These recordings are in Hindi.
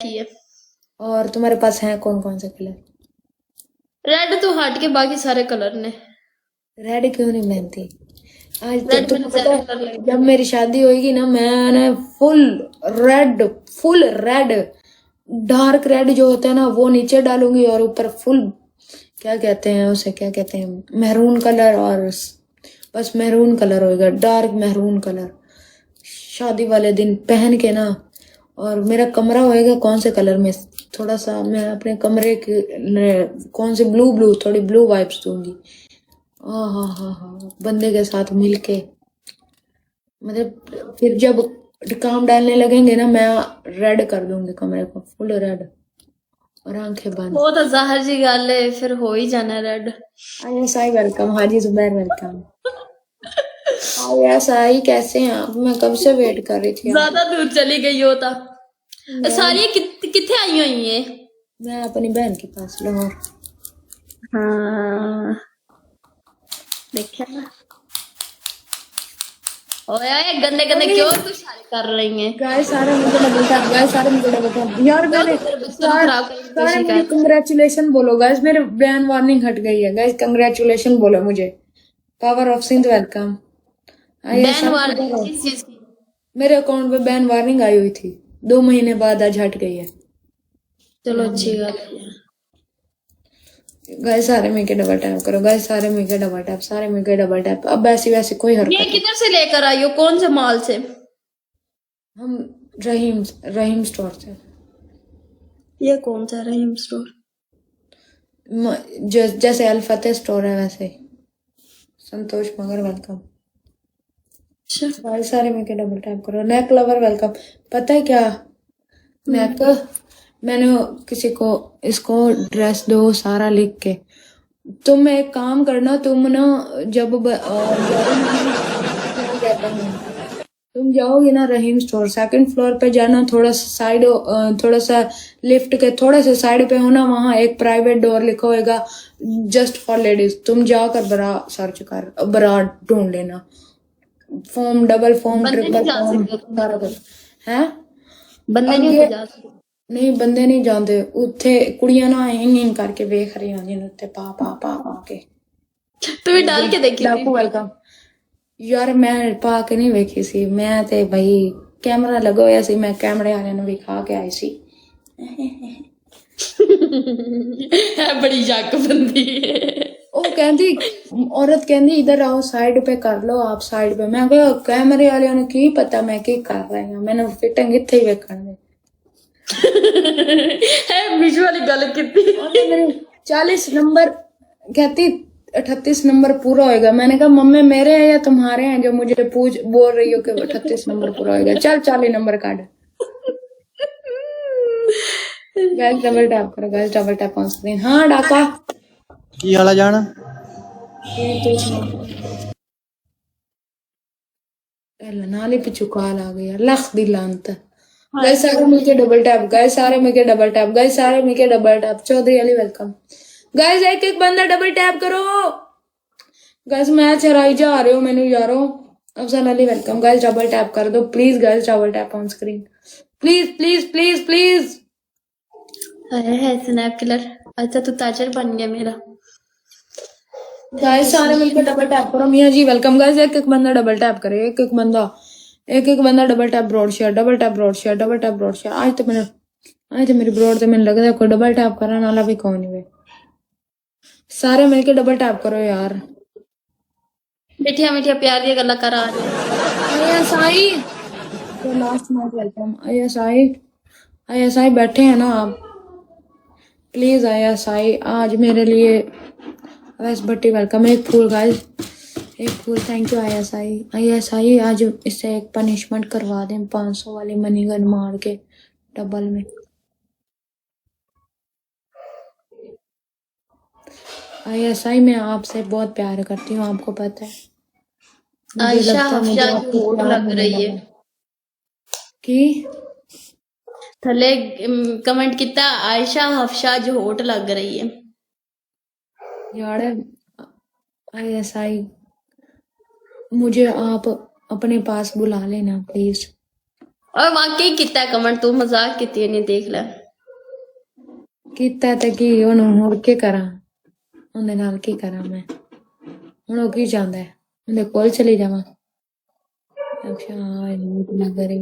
ही है। और तुम्हारे पास है कौन कौन से कलर? रेड तो हट के बाकी सारे कलर ने। रेड क्यों नहीं पहनती? आज तो रेड तुम्हें मेरे पता ज्यादा है, कलर लगे। जब मेरी शादी होगी ना, मैंने red full red dark red जो होता है ना वो नीचे डालूंगी, और ऊपर फुल क्या कहते हैं उसे, क्या कहते हैं, मेहरून कलर, और बस मेहरून कलर होएगा, डार्क मेहरून कलर शादी वाले दिन पहन के ना। और मेरा कमरा होएगा कौन से कलर में, थोड़ा सा मैं अपने कमरे के कौन से ब्लू ब्लू थोड़ी ब्लू वाइब्स दूंगी। हाँ हाँ हाँ हाँ, बंदे के साथ मिलके, मतलब फिर जब काम डालने लगेंगे ना, मैं रेड कर दूंगी कमरे को फुल रेड, और आंखें बंद। वो तो जाहिर जी गल है, फिर हो ही जाना रेड। आया साई वेलकम, हाजी जुबैर वेलकम। आया साई कैसे हैं आप? मैं कब से वेट कर रही थी आपकी। ज्यादा दूर चली गई हो ता। मैं सारी किथे आई हुई है? मैं अपनी बहन के पास लाहौर। हाँ देखा ना। ओए ओए गंदे गंदे क्यों तू इशारे कर रही है? गाइस सारे मुझे डबल टैप, गाइस सारे मुझे डबल टैप यार, क्यों मेरे तू मेरे बच्चों को सारे खराब करने की सारे कोशिश मुझे कर? कंग्रेचुलेशन बोलो गाइस, मेरे बैन वार्निंग हट गई है गाइस, कंग्रेचुलेशन बोलो मुझे। Power of Sindh welcome. आइए बैन सब वार्निंग किधर हो? किस चीज की? मेरे अकाउंट पे बैन वार्निंग आई हुई थी, 2 महीने बाद आज हट गई है। चलो अच्छी बात है। गाइस सारे मिलके डबल टैप करो, गाइस सारे मिलके डबल टैप, सारे मिलके डबल टैप। अब ऐसी वैसी कोई ये हरकत नहीं। किधर से लेकर आई हो, कौन से मॉल से? हम रहीम रहीम स्टोर से। ये कौन सा रहीम स्टोर? जैसे अल फतेह स्टोर है वैसे ही। संतोष मगर वेलकम। अच्छा गाइस सारे मिलके डबल टैप करो। नेक लवर वेलकम। पता है क्या नेक, मैंने किसी को इसको ड्रेस दो सारा लिख के, तुम एक काम करना, तुम ना जब क्या कहते हैं, तुम जाओगे ना रहीम स्टोर, सेकंड फ्लोर पे जाना, थोड़ा सा साइड, थोड़ा सा लिफ्ट के थोड़े से साइड पे होना, वहां एक प्राइवेट डोर लिखा होएगा जस्ट फॉर लेडीज, तुम जाकर बरा सर्च कर, बरा ढूंढ लेना, फॉर्म, डबल फॉर्म, बंदे नहीं ट्रिपल जा फॉर्म, सकते तुम सारा कुछ है। बंदे नहीं ਅੱਗੇ ਉੱਥੇ ਜਾ ਸਕਦੇ। ਨਹੀਂ ਬੰਦੇ ਨਹੀਂ ਜਾਂਦੇ ਉੱਥੇ, ਕੁੜੀਆਂ ਨਾ ਇੰਗ ਕਰਕੇ ਵੇਖ ਰਹੀਆਂ ਜਿਹਨੂੰ ਉੱਤੇ ਪਾ ਪਾ ਪਾ ਪਾ ਕੇ। ਤੂੰ ਵੀ ਡਾਲ ਕੇ ਦੇਖੀ ਸੀ? ਡਾਕੂ ਵੈਲਕਮ। ਯਾਰ ਮੈਂ ਪਾ ਕੇ ਨਹੀਂ ਵੇਖੀ ਸੀ, ਮੈਂ ਤੇ ਬਈ ਕੈਮਰਾ ਲੱਗਾ ਹੋਇਆ ਸੀ, ਮੈਂ ਕੈਮਰੇ ਵਾਲਿਆਂ ਨੂੰ ਵਿਖਾ ਕੇ ਆਈ ਸੀ। ਹੈ ਬੜੀ ਜੱਕ ਬੰਦੀ ਉਹ ਕਹਿੰਦੀ, औरत ਕਹਿੰਦੀ इधर आओ साइड पे कर लो आप साइड पे, ਮੈਂ ਕਿਹਾ ਕੈਮਰੇ ਵਾਲਿਆਂ ਨੂੰ ਕੀ ਪਤਾ ਮੈਂ ਕੀ ਕਰ ਰਹੀ ਹਾਂ, ਮੈਨੂੰ ਫਿਟਿੰਗ ਇੱਥੇ ਹੀ ਵੇਖਣ ਦੇ। है बीच वाली गल की। ਉਹਨੇ मेरे 40 नंबर कहती 38 नंबर पूरा होएगा, मैंने कहा मम्मी मेरे हैं या तुम्हारे हैं जो मुझे पूछ बोल रही हो कि 38 नंबर पूरा होएगा, चल 40 नंबर काट। गाइस डबल टैप करो, guys double tap on screen. हाँ डाका ਕੀ ਹਾਲ ਆ ਜਾਣ? नाली पे चुकाल आ गया, लख दी लानत। गाइस सारे मिलके डबल टैप, गाइस सारे मिलके डबल टैप, गाइस सारे मिलके double tap. Chaudhary Ali welcome. Guys एक एक बंदा डबल टैप करो। गाइस मैच हराई जा रहे हो मैनू यारो। Afzal Ali welcome. Guys double tap कर दो please, guys double tap on screen please please please please. है स्नैप किलर। अच्छा तू ताजर बन गया मेरा। गाइस सारे मिलकर डबल टैप करो। मियां जी वेलकम। गाइस एक एक बंदा डबल टैप करे, एक एक बंदा double tap broad share, double tap broad share, double tap broad share. आज तो मेरी ब्रॉड तो मैंने लगता है कोई डबल टैप करने वाला भी कौन है। सारे मिलके डबल टैप करो यार। मिठिया मिठिया प्यार दी गल्ला कर आ आया साई तो लास्ट मैच वेलकम। आया साई बैठे हैं ना आप, प्लीज आया साई आज मेरे लिए। वैस भट्टी वेलकम। एक फूल गाइस, एक फूल, थैंक यू आया साई। आया साई आज इससे एक पनिशमेंट करवा दें, 500 वाली मनी गन मार के डबल में। आया साई मैं आपसे बहुत प्यार करती हूँ, आपको पता है। मुझे आयशा लगता है मुझे हफ्शा आपको होट प्यार लग होने रही लगा है। कि थले कमेंट किया आयशा हफ्शा जो होट लग रही है। यार आया साई मुझे आप अपने पास बुला लेना प्लीज। और वाकई कितना कमेंट तू मजाक किती नहीं देख ले ਕੀਤਾ ਤੇ ਕੀ ਉਹਨੂੰ ਹੋਰ ਕੀ ਕਰਾਂ ਉਹਦੇ ਨਾਲ ਕੀ ਕਰਾਂ ਮੈਂ ਹੁਣ ਉਹ ਕੀ ਚਾਹੁੰਦਾ ਹੈ ਉਹਦੇ ਕੋਲ ਚਲੀ ਜਾਵਾਂ ਅੱਛਾ ਇਹ ਨਾ ਕਰੇ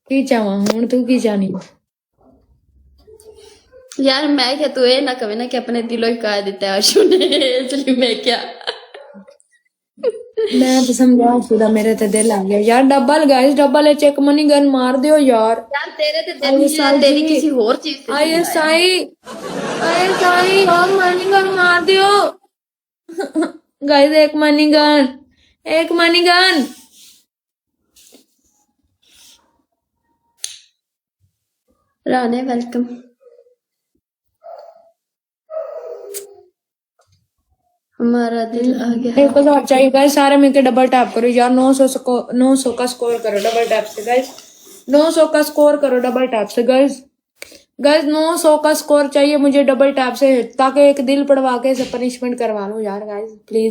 ਕੀ ਚਾਹਾਂ ਹੁਣ ਤੂੰ ਕੀ ਚਾਹਨੀ यार मैं क्या तू ये ना कहे ना कि अपने दिलों ही कह देता है आशु ने इसलिए मैं क्या मैं तो समझा पूरा मेरे ते दिल आ गया यार double guys double check money gun मार दियो यार यार तेरे ते दिल नहीं है तेरी किसी और चीज से आईएसआई और मनी गन मार दियो गाइस एक मनी गन राने वेलकम हमारा दिल आ गया एक तो चाहिए गाइस सारे मिलके डबल टैप करो यार 900 का स्कोर करो डबल टैप से गाइस 900 का स्कोर करो डबल टैप से गाइस 900 का स्कोर चाहिए मुझे डबल टैप से ताकि एक दिल पड़वा के इसे पनिशमेंट करवा लो यार गाइस प्लीज